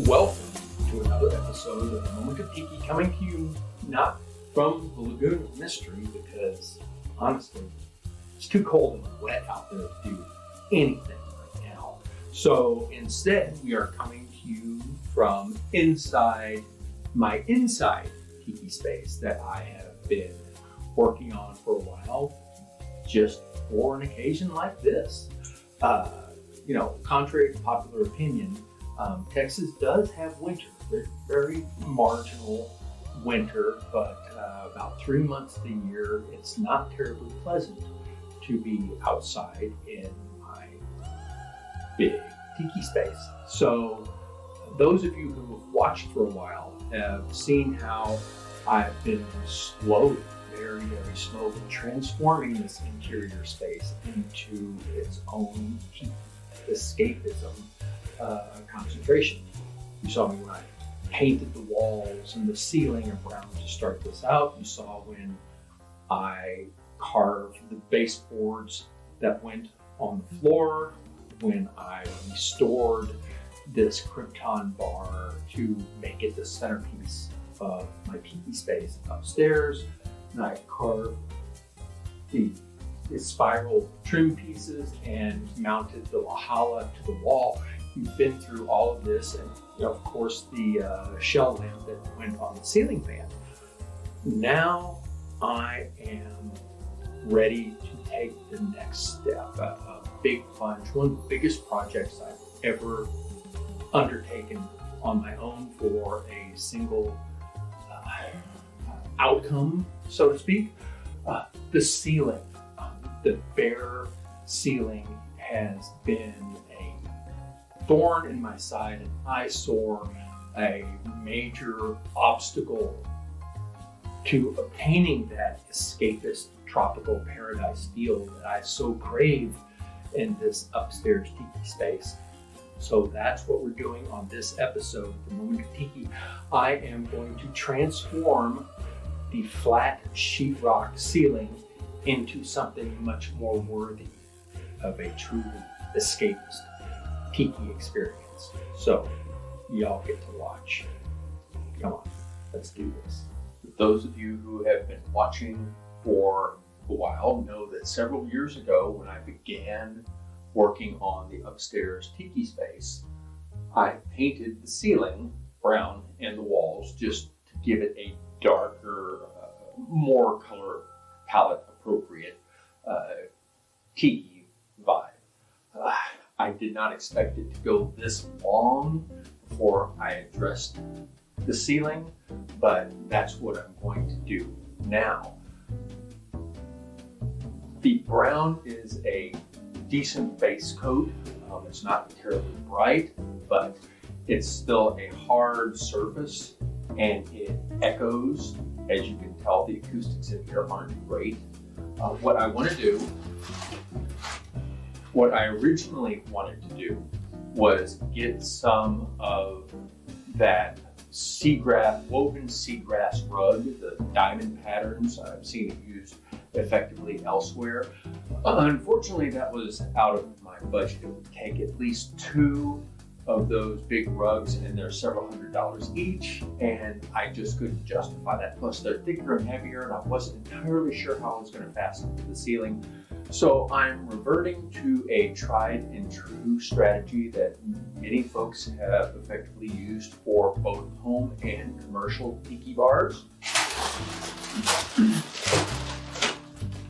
Welcome to another episode of A Moment of Tiki, coming to you not from the Lagoon of Mystery, because honestly, it's too cold and wet out there to do anything right now. So instead, we are coming to you from inside my Tiki space that I have been working on for a while, just for an occasion like this. Contrary to popular opinion, Texas does have winter, very marginal winter, but about 3 months of the year, it's not terribly pleasant to be outside in my big tiki space. So those of you who have watched for a while have seen how I've been very slowly transforming this interior space into its own tiki escapism concentration. You saw me when I painted the walls and the ceiling brown to start this out. You saw when I carved the baseboards that went on the floor, when I restored this Krypton bar to make it the centerpiece of my tiki space upstairs, and I carved the spiral trim pieces and mounted the Lahala to the wall. You've been through all of this, and of course the shell lamp that went on the ceiling fan. Now I am ready to take the next step, a big plunge, one of the biggest projects I've ever undertaken on my own for a single outcome, so to speak. The ceiling, the bare ceiling has been a thorn in my side, an eyesore, a major obstacle to obtaining that escapist tropical paradise feel that I so crave in this upstairs tiki space. So that's what we're doing on this episode of The Moment of Tiki. I am going to transform the flat sheetrock ceiling into something much more worthy of a truly escapist tiki experience. So y'all get to watch. Come on, let's do this. Those of you who have been watching for a while know that several years ago, when I began working on the upstairs tiki space, I painted the ceiling brown and the walls just to give it a darker, more color palette appropriate tiki vibe. I did not expect it to go this long before I addressed the ceiling, but that's what I'm going to do now. The brown is a decent base coat. It's not terribly bright, but it's still a hard surface, and it echoes. As you can tell, the acoustics in here aren't great. What I originally wanted to do was get some of that woven seagrass rug, the diamond patterns. I've seen it used effectively elsewhere. Unfortunately, that was out of my budget. It would take at least 2 of those big rugs, and they're several $100s each, and I just couldn't justify that. Plus, they're thicker and heavier, and I wasn't entirely sure how I was going to fasten to the ceiling. So I'm reverting to a tried and true strategy that many folks have effectively used for both home and commercial tiki bars.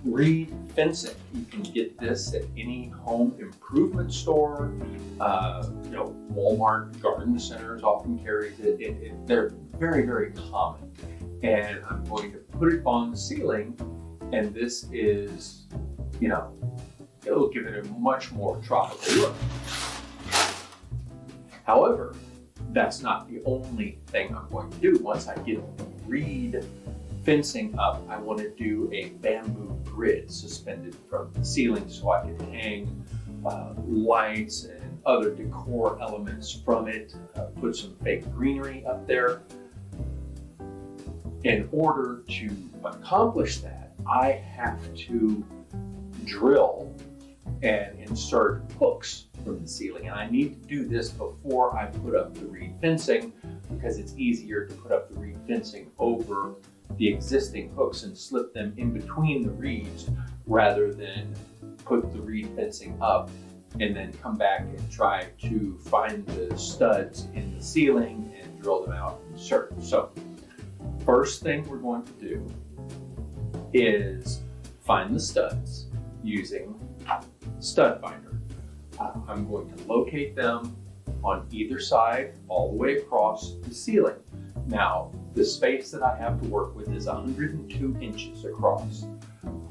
Reed fencing. You can get this at any home improvement store. Walmart garden centers often carries it. They're very common. And I'm going to put it on the ceiling, and this is, it'll give it a much more tropical look. However, that's not the only thing I'm going to do. Once I get the reed fencing up, I want to do a bamboo grid suspended from the ceiling so I can hang lights and other decor elements from it, put some fake greenery up there. In order to accomplish that, I have to drill and insert hooks from the ceiling. And I need to do this before I put up the reed fencing because it's easier to put up the reed fencing over the existing hooks and slip them in between the reeds rather than put the reed fencing up and then come back and try to find the studs in the ceiling and drill them out and insert. So first thing we're going to do is find the studs using stud finder. I'm going to locate them on either side all the way across the ceiling. Now, the space that I have to work with is 102 inches across.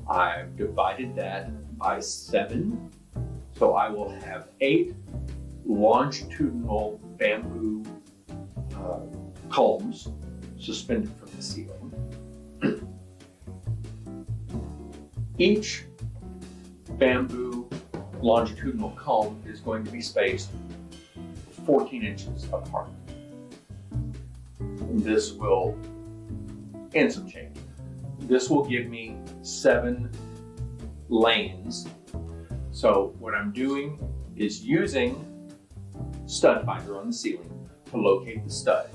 I've divided that by 7, so I will have 8 longitudinal bamboo culms suspended from the ceiling. Each bamboo longitudinal culm is going to be spaced 14 inches apart. This will, and some change, this will give me 7 lanes. So what I'm doing is using stud finder on the ceiling to locate the stud.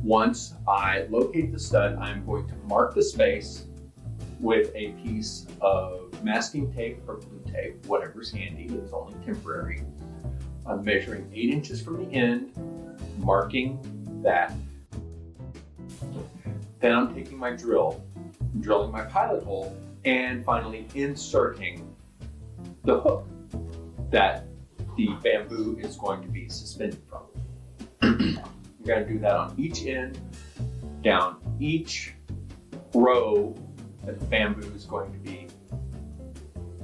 Once I locate the stud, I'm going to mark the space with a piece of masking tape or glue tape, whatever's handy, it's only temporary. I'm measuring 8 inches from the end, marking that. Then I'm taking my drill, drilling my pilot hole, and finally inserting the hook that the bamboo is going to be suspended from. I'm going to do that on each end, down each row that the bamboo is going to be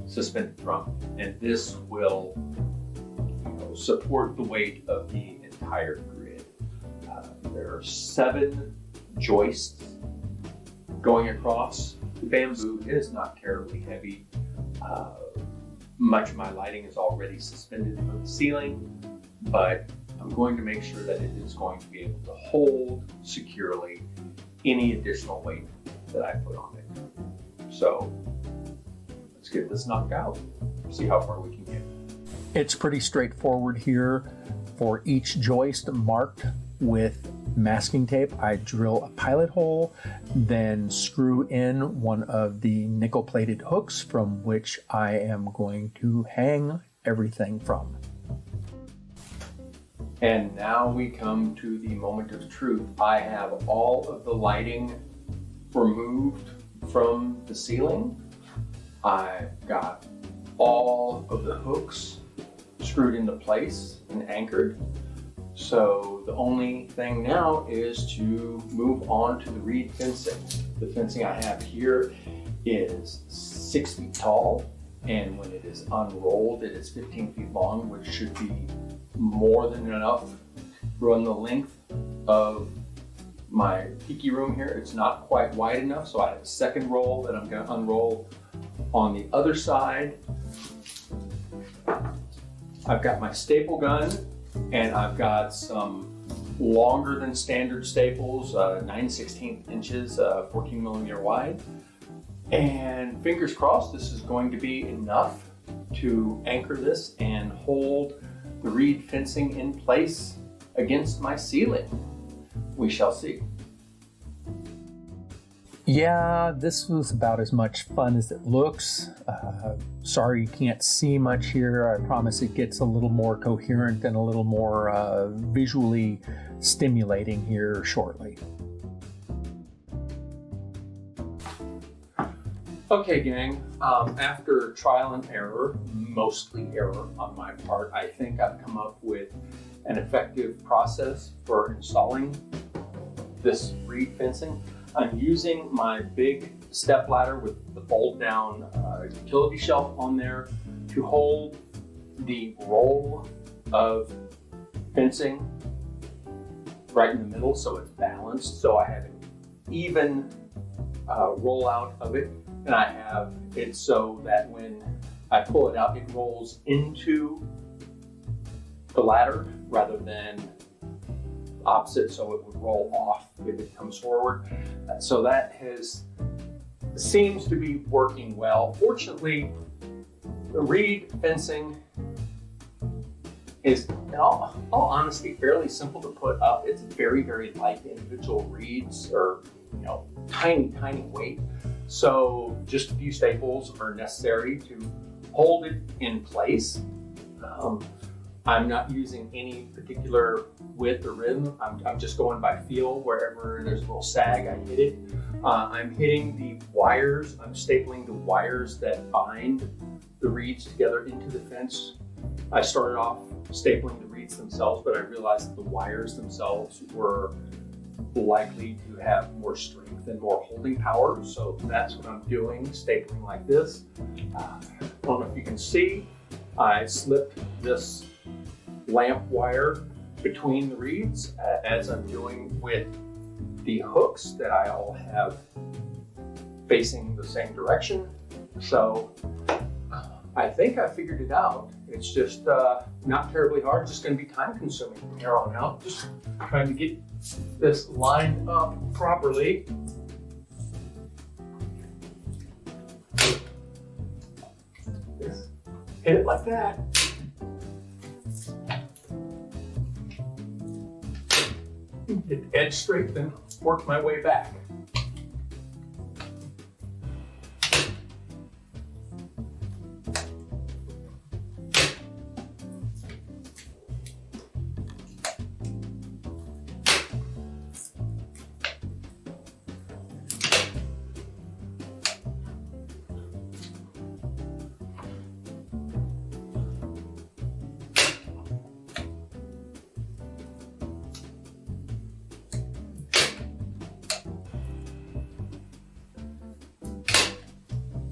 suspended from, and this will support the weight of the entire grid. There are 7 joists going across. The bamboo is not terribly heavy. Much of my lighting is already suspended from the ceiling, but I'm going to make sure that it is going to be able to hold securely any additional weight that I put on it. So let's get this knocked out, see how far we can get. It's pretty straightforward here. For each joist marked with masking tape, I drill a pilot hole, then screw in one of the nickel-plated hooks from which I am going to hang everything from. And now we come to the moment of truth. I have all of the lighting removed from the ceiling. I've got all of the hooks screwed into place and anchored. So the only thing now is to move on to the reed fencing. The fencing I have here is 6 feet tall, and when it is unrolled, it is 15 feet long, which should be more than enough to run the length of my tiki room here. It's not quite wide enough, so I have a second roll that I'm going to unroll on the other side. I've got my staple gun, and I've got some longer than standard staples, 9/16 inches, 14 millimeter wide. And fingers crossed, this is going to be enough to anchor this and hold the reed fencing in place against my ceiling. We shall see. Yeah, this was about as much fun as it looks. Sorry you can't see much here. I promise it gets a little more coherent and a little more visually stimulating here shortly. Okay, gang, after trial and error, mostly error on my part, I think I've come up with an effective process for installing this reed fencing. I'm using my big step ladder with the fold down utility shelf on there to hold the roll of fencing right in the middle so it's balanced. So I have an even rollout of it, and I have it so that when I pull it out, it rolls into the ladder rather than opposite, so it would roll off if it comes forward. So that seems to be working well. Fortunately, the reed fencing is, in all honesty, fairly simple to put up. It's very, very light individual reeds, or tiny, tiny weight. So just a few staples are necessary to hold it in place. I'm not using any particular width or rhythm. I'm just going by feel. Wherever there's a little sag, I hit it. I'm hitting the wires. I'm stapling the wires that bind the reeds together into the fence. I started off stapling the reeds themselves, but I realized that the wires themselves were likely to have more strength and more holding power. So that's what I'm doing, stapling like this. I don't know if you can see, I slipped this lamp wire between the reeds, as I'm doing with the hooks that I all have facing the same direction. So I think I figured it out. It's just not terribly hard, just going to be time consuming from here on out. Just trying to get this lined up properly. Just hit it like that. Get edge straight, then work my way back.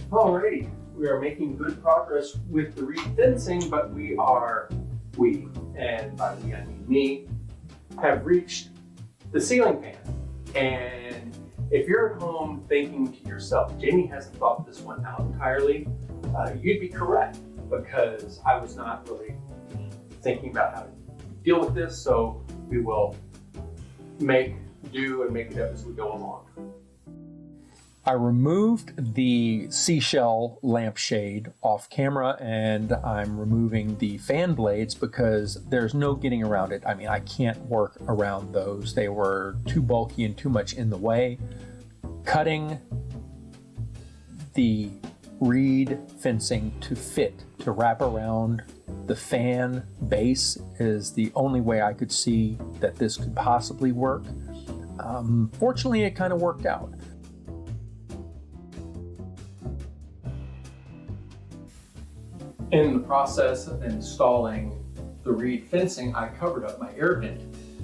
Alrighty, we are making good progress with the reed fencing, but we, and by we I mean me, have reached the ceiling pan. And if you're at home thinking to yourself, Jamie hasn't thought this one out entirely, you'd be correct, because I was not really thinking about how to deal with this, so we will make do and make it up as we go along. I removed the seashell lampshade off camera, and I'm removing the fan blades because there's no getting around it. I mean, I can't work around those. They were too bulky and too much in the way. Cutting the reed fencing to fit, to wrap around the fan base, is the only way I could see that this could possibly work. Fortunately, it kind of worked out. In the process of installing the reed fencing, I covered up my air vent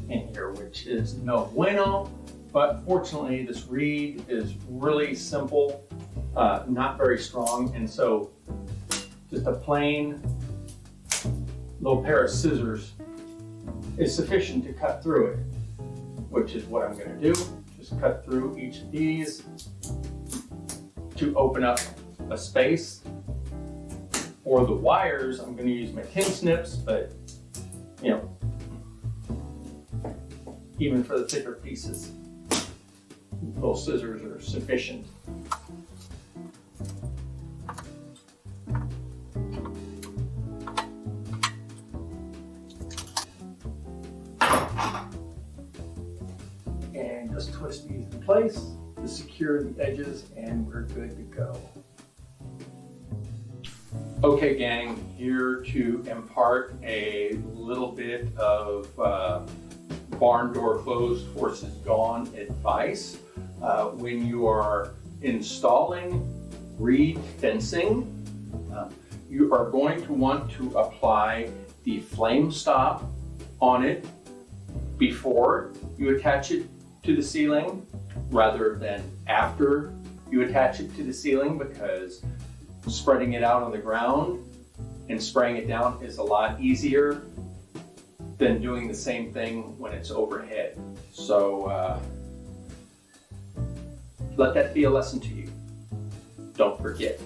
in here, which is no bueno, but fortunately this reed is really simple, not very strong, and so just a plain little pair of scissors is sufficient to cut through it, which is what I'm going to do. Just cut through each of these to open up a space. For the wires, I'm going to use my tin snips, but even for the thicker pieces, little scissors are sufficient. And just twist these in place to secure the edges, and we're good to go. Okay, gang, here to impart a little bit of barn door closed, horses gone advice. When you are installing reed fencing, you are going to want to apply the flame stop on it before you attach it to the ceiling, rather than after you attach it to the ceiling, because spreading it out on the ground and spraying it down is a lot easier than doing the same thing when it's overhead. So let that be a lesson to you. Don't forget.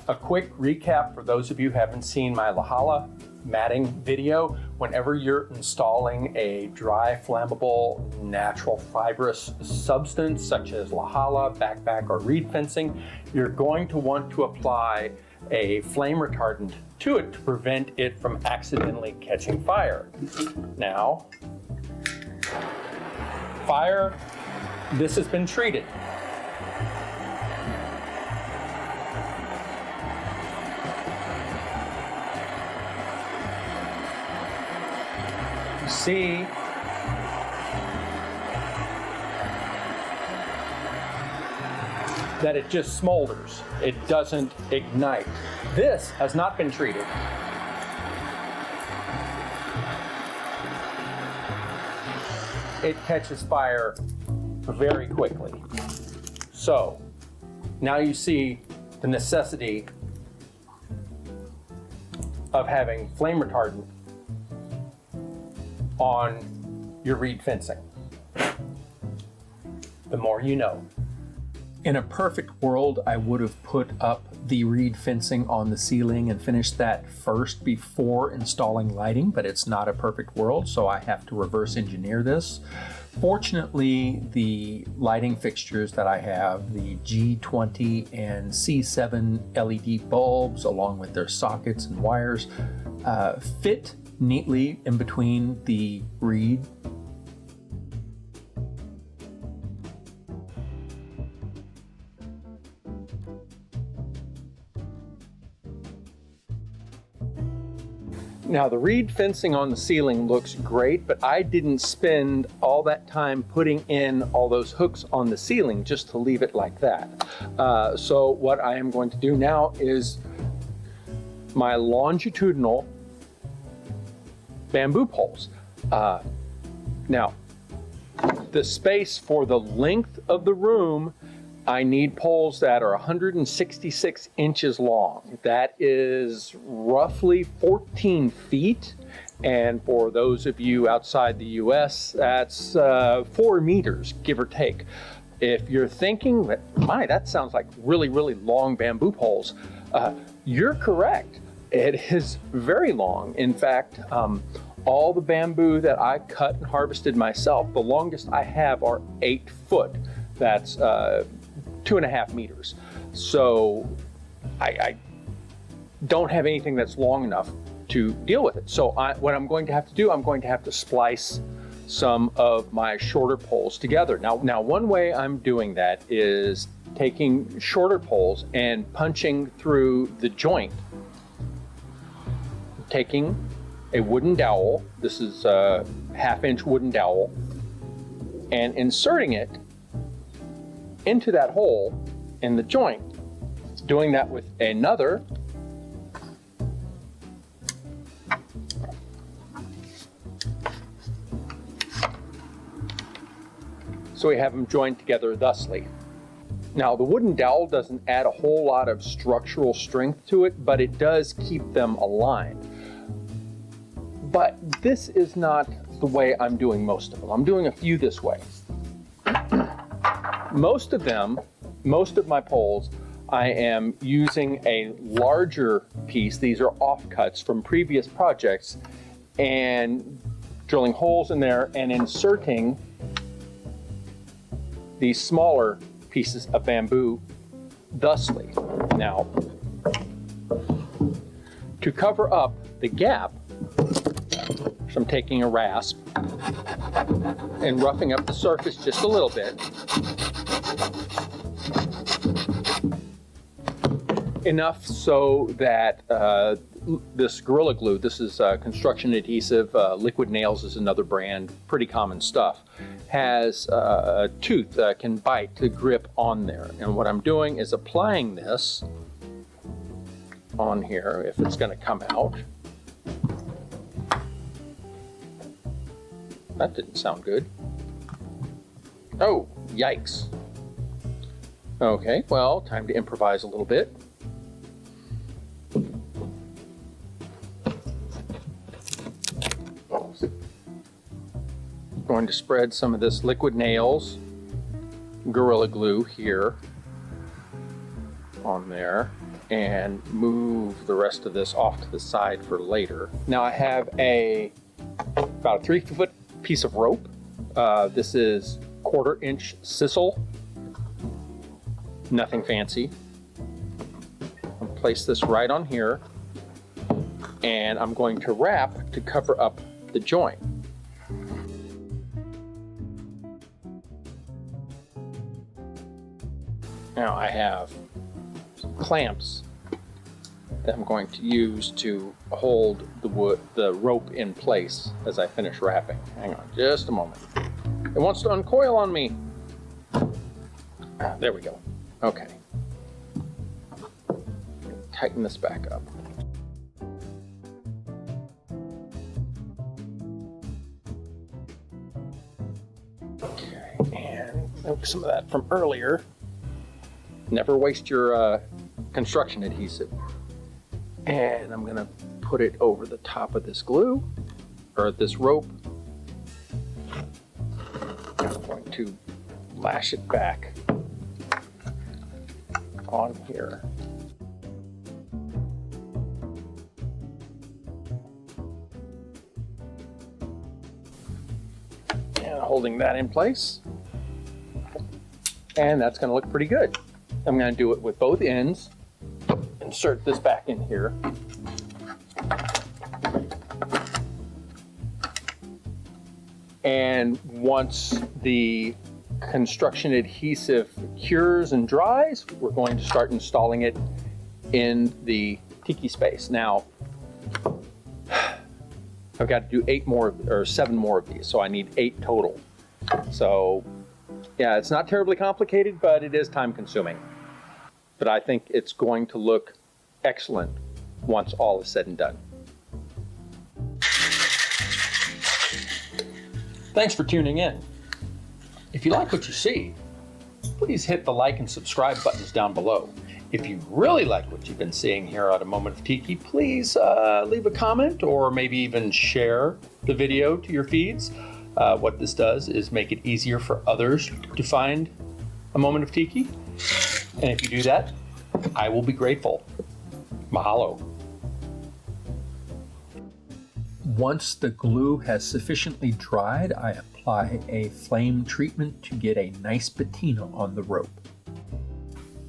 A quick recap for those of you who haven't seen my Lahala matting video. whenever you're installing a dry, flammable, natural fibrous substance such as lahala, backpack, or reed fencing, you're going to want to apply a flame retardant to it to prevent it from accidentally catching fire. Now, fire, this has been treated. See that it just smolders. It doesn't ignite. This has not been treated. It catches fire very quickly. So now you see the necessity of having flame retardant on your reed fencing. The more you know. In a perfect world, I would have put up the reed fencing on the ceiling and finished that first before installing lighting, but it's not a perfect world, so I have to reverse engineer this. Fortunately, the lighting fixtures that I have, the G20 and C7 LED bulbs, along with their sockets and wires, fit neatly in between the reed. Now the reed fencing on the ceiling looks great, but I didn't spend all that time putting in all those hooks on the ceiling just to leave it like that. So what I am going to do now is my longitudinal bamboo poles. Now, the space for the length of the room, I need poles that are 166 inches long. That is roughly 14 feet. And for those of you outside the US, that's 4 meters, give or take. If you're thinking that, my, that sounds like really, really long bamboo poles, you're correct. It is very long. In fact, all the bamboo that I cut and harvested myself, the longest I have are 8 foot. That's 2.5 meters. So I don't have anything that's long enough to deal with it. So what I'm going to have to do, I'm going to have to splice some of my shorter poles together. Now one way I'm doing that is taking shorter poles and punching through the joint, taking a wooden dowel, this is a 1/2-inch wooden dowel, and inserting it into that hole in the joint. Doing that with another. So we have them joined together thusly. Now the wooden dowel doesn't add a whole lot of structural strength to it, but it does keep them aligned. But this is not the way I'm doing most of them. I'm doing a few this way. Most of my poles, I am using a larger piece. These are offcuts from previous projects, and drilling holes in there and inserting these smaller pieces of bamboo thusly. Now, to cover up the gap, so I'm taking a rasp and roughing up the surface just a little bit. Enough so that this Gorilla Glue, this is construction adhesive, Liquid Nails is another brand, pretty common stuff, has a tooth that can bite to grip on there. And what I'm doing is applying this on here, if it's going to come out. That didn't sound good. Oh, yikes. Okay, well, time to improvise a little bit. Going to spread some of this Liquid Nails Gorilla Glue here on there and move the rest of this off to the side for later. Now I have a about a 3-foot piece of rope. This is 1/4-inch sisal, nothing fancy. I'll place this right on here, and I'm going to wrap to cover up the joint. Now I have some clamps that I'm going to use to hold the rope in place as I finish wrapping. Hang on just a moment. It wants to uncoil on me. There we go. Okay. Tighten this back up. Okay, and some of that from earlier. Never waste your construction adhesive. And I'm gonna put it over the top of this glue, or this rope. I'm going to lash it back on here. And holding that in place. And that's gonna look pretty good. I'm gonna do it with both ends. Insert this back in here. And once the construction adhesive cures and dries, we're going to start installing it in the tiki space. Now, I've got to do 7 more of these, so I need 8 total. So yeah, it's not terribly complicated, but it is time consuming. But I think it's going to look excellent once all is said and done. Thanks for tuning in. If you like what you see, please hit the like and subscribe buttons down below. If you really like what you've been seeing here at A Moment of Tiki, please leave a comment or maybe even share the video to your feeds. What this does is make it easier for others to find A Moment of Tiki. And if you do that, I will be grateful. Mahalo. Once the glue has sufficiently dried, I apply a flame treatment to get a nice patina on the rope.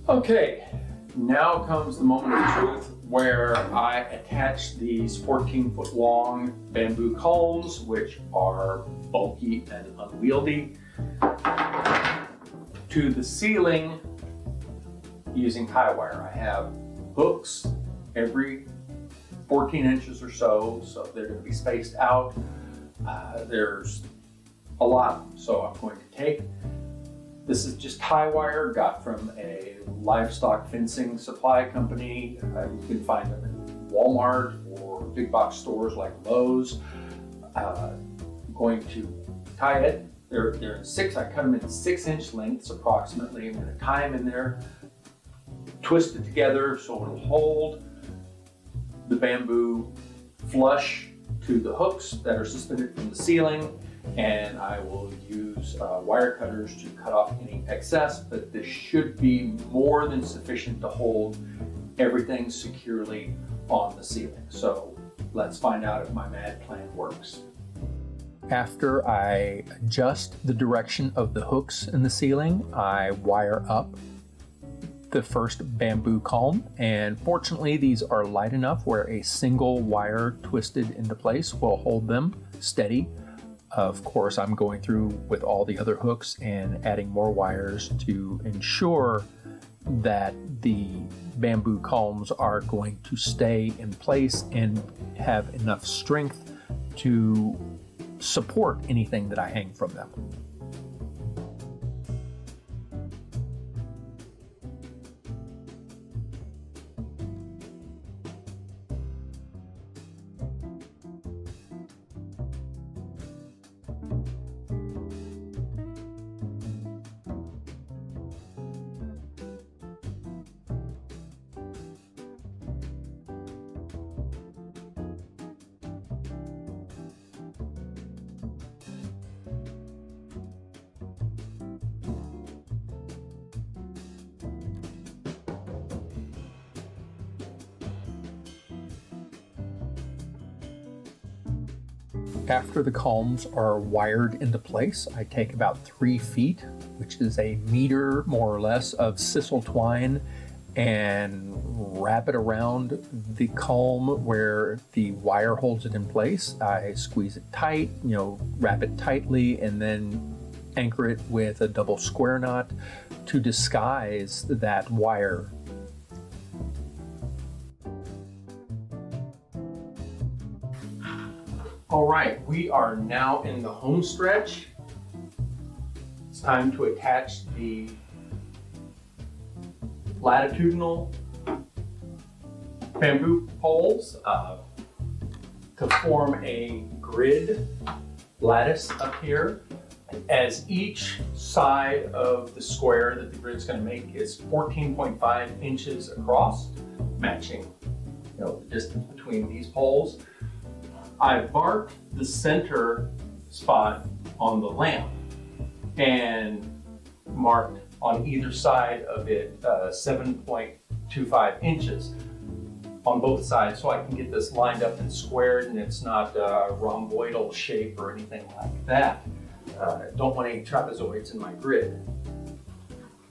Okay, now comes the moment of truth where I attach these 14-foot long bamboo culms, which are bulky and unwieldy, to the ceiling using tie wire. I have hooks every 14 inches or so they're going to be spaced out. There's a lot, so I'm going to take, this is just tie wire, got from a livestock fencing supply company. You can find them in Walmart or big box stores like Lowe's. I'm going to tie it, they're in 6, I cut them in 6-inch lengths approximately. I'm going to tie them in there, twist it together so it'll hold the bamboo flush to the hooks that are suspended from the ceiling, and I will use wire cutters to cut off any excess, but this should be more than sufficient to hold everything securely on the ceiling. So let's find out if my mad plan works. After I adjust the direction of the hooks in the ceiling, I wire up the first bamboo culm, and fortunately these are light enough where a single wire twisted into place will hold them steady. Of course, I'm going through with all the other hooks and adding more wires to ensure that the bamboo culms are going to stay in place and have enough strength to support anything that I hang from them. After the culms are wired into place, I take about 3 feet, which is a meter more or less, of sisal twine and wrap it around the culm where the wire holds it in place. I squeeze it tight, wrap it tightly, and then anchor it with a double square knot to disguise that wire. All right, we are now in the home stretch. It's time to attach the latitudinal bamboo poles to form a grid lattice up here, as each side of the square that the grid's going to make is 14.5 inches across, matching the distance between these poles. I've marked the center spot on the lamp and marked on either side of it 7.25 inches on both sides, so I can get this lined up and squared and it's not a rhomboidal shape or anything like that. I don't want any trapezoids in my grid.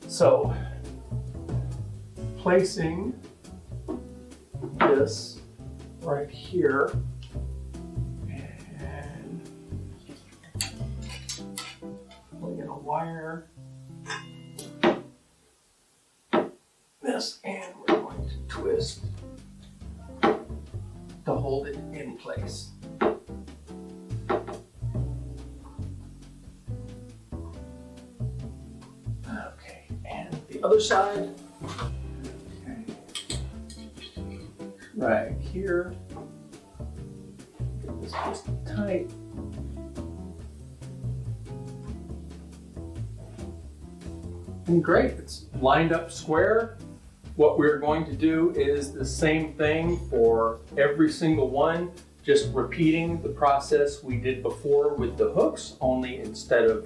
So, placing this right here and pulling in a wire, this, and we're going to twist to hold it in place. Okay, and the other side. Okay. Right here. Get this twisted tight. And great, it's lined up square. What we're going to do is the same thing for every single one, just repeating the process we did before with the hooks, only instead of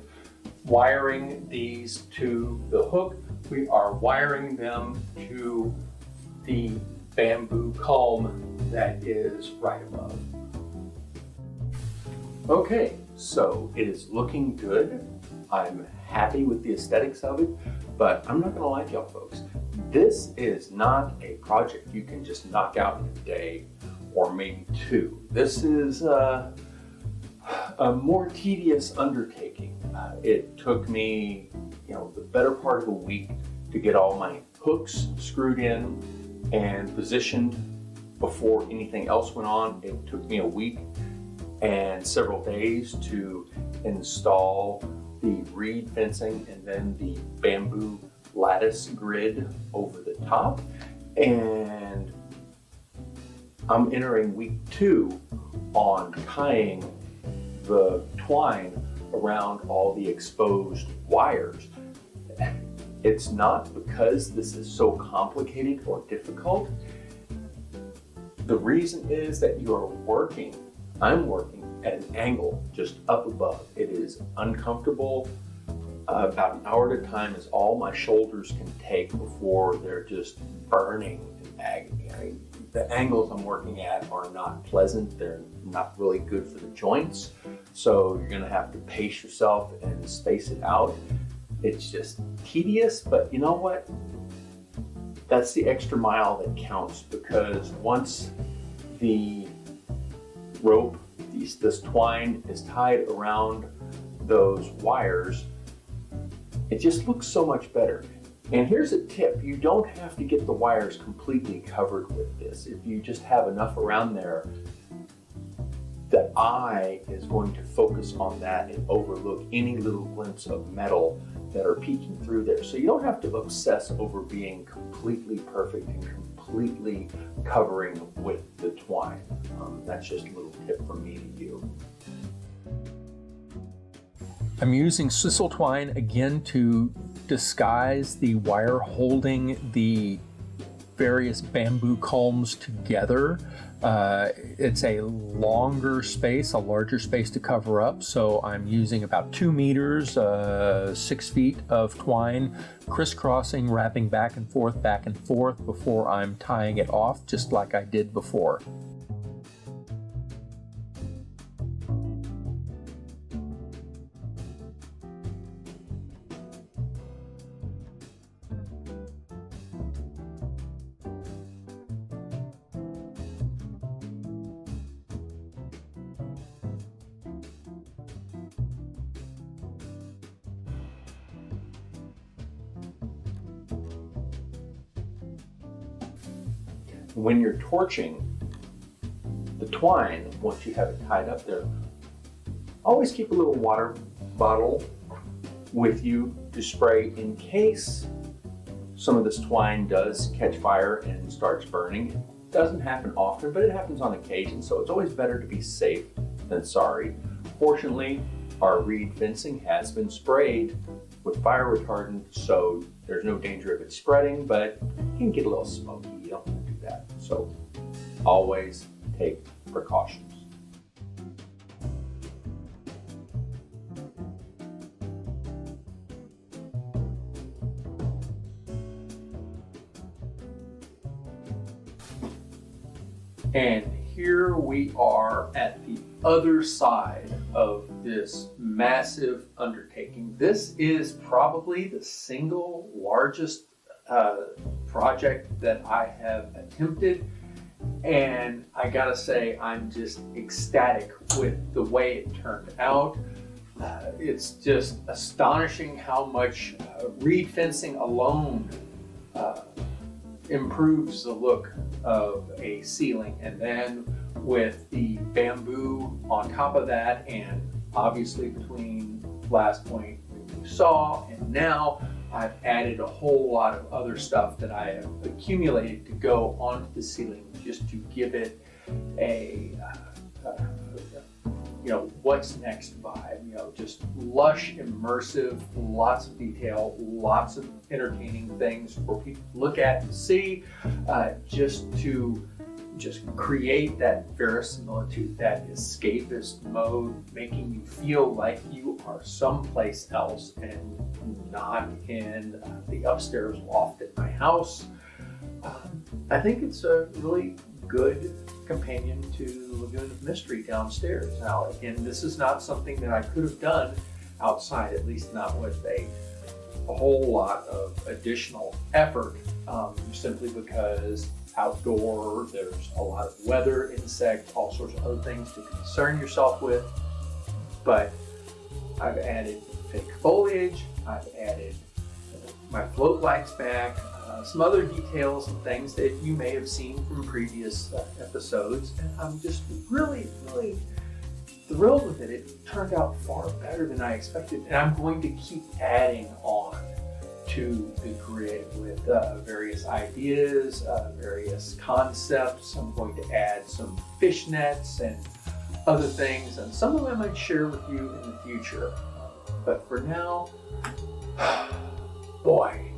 wiring these to the hook, we are wiring them to the bamboo culm that is right above. Okay, so it is looking good. I'm happy with the aesthetics of it, but I'm not gonna lie to y'all folks. This is not a project you can just knock out in a day or maybe two. This is a more tedious undertaking. It took me, the better part of a week to get all my hooks screwed in and positioned before anything else went on. It took me a week and several days to install the reed fencing and then the bamboo lattice grid over the top, and I'm entering week 2 on tying the twine around all the exposed wires. It's not because this is so complicated or difficult. The reason is that I'm working at an angle just up above. It is uncomfortable. About an hour at a time is all my shoulders can take before they're just burning in agony. The angles I'm working at are not pleasant. They're not really good for the joints. So you're gonna have to pace yourself and space it out. It's just tedious, but you know what? That's the extra mile that counts, because once the rope, this twine is tied around those wires, it just looks so much better. And here's a tip: you don't have to get the wires completely covered with this. If you just have enough around there, the eye is going to focus on that and overlook any little glimpse of metal that are peeking through there. So you don't have to obsess over being completely perfect and completely covering with the twine. That's just a little tip from me to you. I'm using sisal twine again to disguise the wire holding the various bamboo culms together. It's a longer space, a larger space to cover up, so I'm using about 2 meters, 6 feet of twine, crisscrossing, wrapping back and forth before I'm tying it off, just like I did before. when you're torching the twine, once you have it tied up there, always keep a little water bottle with you to spray in case some of this twine does catch fire and starts burning. It doesn't happen often, but it happens on occasion, so it's always better to be safe than sorry. Fortunately, our reed fencing has been sprayed with fire retardant, so there's no danger of it spreading, but it can get a little smoky. You don't want to do that. So always take precautions. And here we are at the other side of this massive undertaking. This is probably the single largest project that I have attempted, and I gotta say I'm just ecstatic with the way it turned out. It's just astonishing how much reed fencing alone improves the look of a ceiling, and then with the bamboo on top of that, and obviously between last point you saw and now I've added a whole lot of other stuff that I have accumulated to go onto the ceiling just to give it a what's next vibe. Just lush, immersive, lots of detail, lots of entertaining things for people to look at and see, just to create that verisimilitude, that escapist mode, making you feel like you are someplace else and not in the upstairs loft at my house. I think it's a really good companion to Lagoon of Mystery downstairs. Now, again, this is not something that I could have done outside, at least not with a whole lot of additional effort, simply because outdoor, there's a lot of weather, insect, all sorts of other things to concern yourself with. But I've added fake foliage, I've added my float lights back, some other details and things that you may have seen from previous episodes, and I'm just really, really thrilled with it. It turned out far better than I expected, and I'm going to keep adding on to the grid with various ideas, various concepts. I'm going to add some fishnets and other things, and some of them I'd share with you in the future. But for now, boy,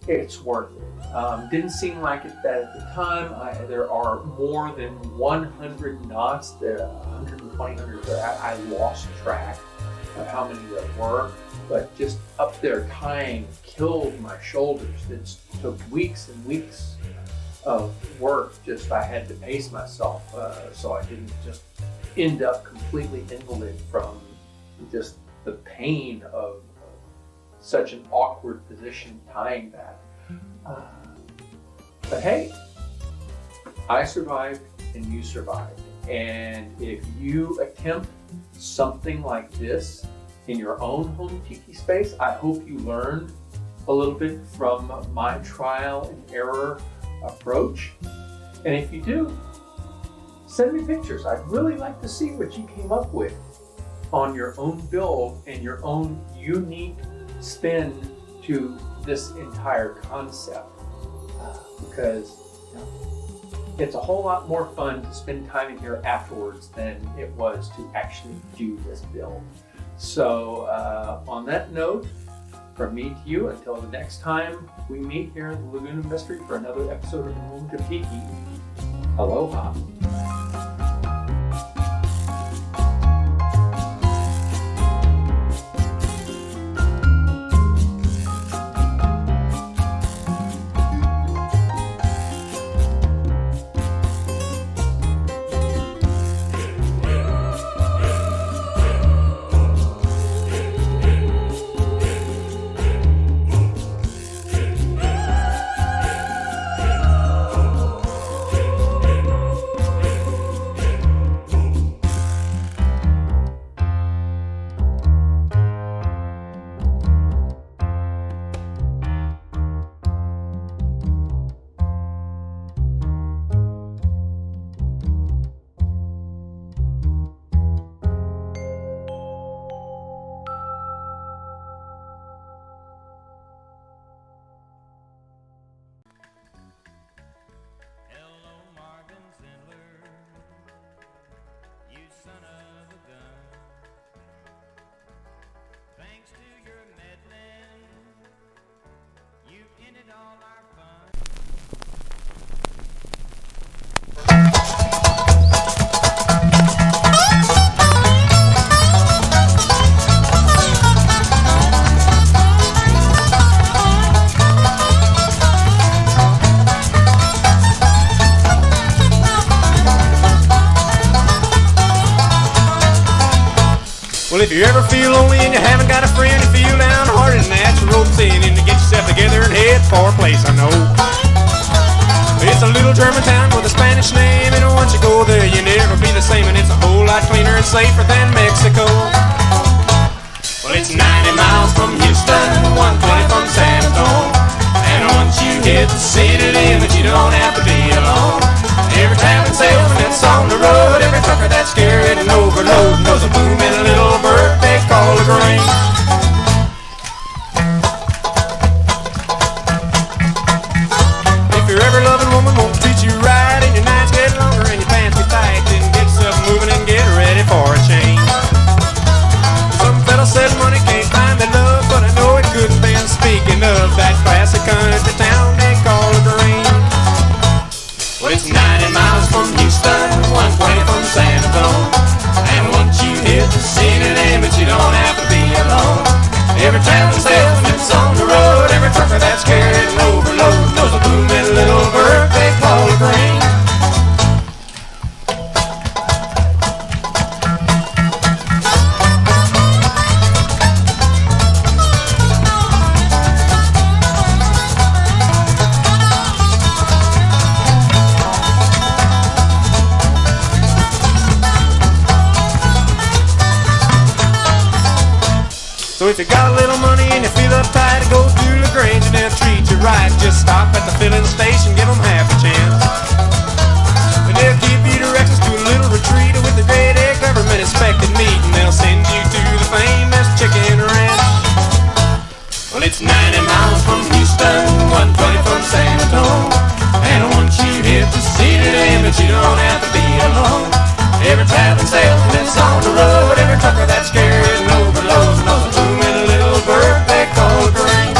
it's worth it. Didn't seem like it that at the time. There are more than 100 knots, 120, 100. I lost track of how many there were, but just up there tying killed my shoulders. It took weeks and weeks of work. I had to pace myself so I didn't just end up completely invalid from just the pain of such an awkward position tying that. But hey, I survived and you survived. And if you attempt something like this in your own home tiki space, I hope you learned a little bit from my trial and error approach. And if you do, send me pictures. I'd really like to see what you came up with on your own build and your own unique spin to this entire concept, because it's a whole lot more fun to spend time in here afterwards than it was to actually do this build. So on that note, from me to you, until the next time we meet here in the Lagoon of Mystery for another episode of A Moment of Tiki, aloha. If you ever feel lonely and you haven't got a friend, you feel downhearted and that's your rope in to get yourself together and head for a place I know. It's a little German town with a Spanish name, and once you go there, you never be the same, and it's a whole lot cleaner and safer than Mexico. Well, it's 90 miles from Houston, 120 from San Antonio, and once you hit the city limit, you don't have to be alone. Every traveling salesman that's on the road, every trucker that's scared and overload, knows a boom in a little bird they call a grain. If your ever loving woman won't treat you right, and your nights get longer and your pants get tight, then get yourself moving and get ready for a change. Some fella said money can't find the love, but I know it could be. Speaking of that classic country town they call a dream. Well, it's 90 miles from Houston, 120 from San Antonio, and once you hit the city limits, you don't have to be alone. Every traveling salesman that's on the road, every trucker that's carried an overload, knows a boom in a little bird they call a grain. So if you got a little money and you feel uptight, go to LaGrange and they'll treat you right. Just stop at the filling station, give them half a chance. And they'll give you directions to a little retreat with the grade A government inspected meat, and they'll send you to the famous chicken ranch. Well, it's 90 miles from Houston, 120 from San Antonio, and once you hit the city limits, you don't have to be alone. Every traveling salesman that's on the road, every trucker that's scared and overload, knows a boom in a little bird they call a grain.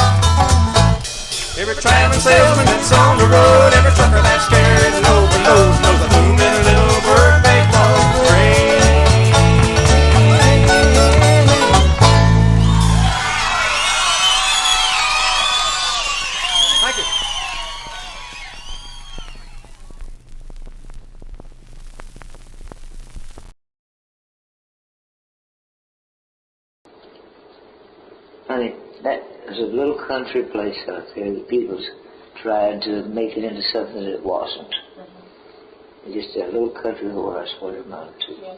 Every traveling salesman that's on the road, every trucker that's scared and overload, knows a boom in a little bird they call a grain. Thank you. Honey, that is a little country place out there that people's tried to make it into something that it wasn't. Just a little country horse, what it amounted to.